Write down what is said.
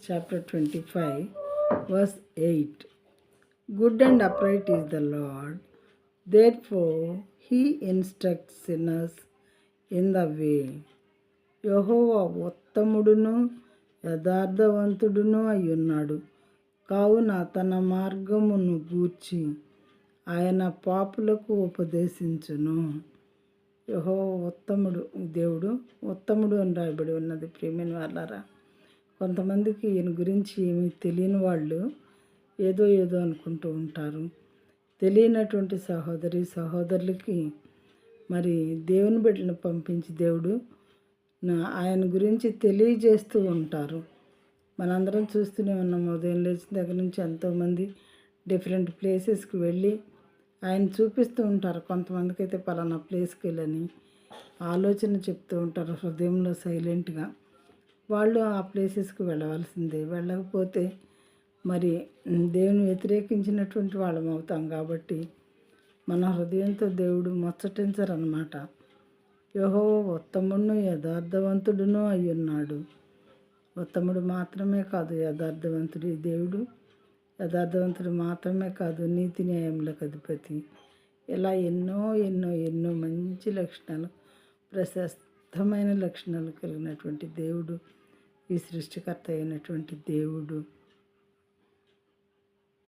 chapter 25, verse 8. Good and upright is the Lord, therefore he instructs sinners in the way. యెహోవా ఉత్తముడును యథార్థవంతుడును అయ్యున్నాడు, కావున తన మార్గమును గూర్చి ఆయన పాపులకు ఉపదేశించును. యెహోవా ఉత్తముడు, దేవుడు ఉత్తముడు అని రాయబడి ఉన్నది. ప్రియమైన వాళ్ళారా, కొంతమందికి ఈయన గురించి ఏమీ తెలియని వాళ్ళు ఏదో అనుకుంటూ ఉంటారు. తెలియనటువంటి సహోదరులకి మరి దేవుని బిడ్డలను పంపించి దేవుడు ఆయన గురించి తెలియజేస్తూ ఉంటారు. మనందరం చూస్తూనే ఉన్నాం. ఉదయం లేచిన దగ్గర నుంచి ఎంతోమంది డిఫరెంట్ ప్లేసెస్కి వెళ్ళి ఆయన చూపిస్తూ ఉంటారు. కొంతమందికి అయితే పలానా ప్లేస్కి వెళ్ళని ఆలోచన చెప్తూ ఉంటారు హృదయంలో సైలెంట్గా. వాళ్ళు ఆ ప్లేసెస్కి వెళ్ళవలసిందే. వెళ్ళకపోతే మరి దేవుని వ్యతిరేకించినటువంటి వాళ్ళం అవుతాం. కాబట్టి మన హృదయంతో దేవుడు ముచ్చటించరన్నమాట. యెహోవా ఉత్తముడును యథార్థవంతుడును అయ్యున్నాడు. ఉత్తముడు మాత్రమే కాదు, యథార్థవంతుడు. దేవుడు యథార్థవంతుడు మాత్రమే కాదు, నీతి న్యాయములకు అధిపతి. ఇలా ఎన్నో మంచి లక్షణాలు, ప్రశస్తమైన లక్షణాలు కలిగినటువంటి దేవుడు, ఈ సృష్టికర్త అయినటువంటి దేవుడు.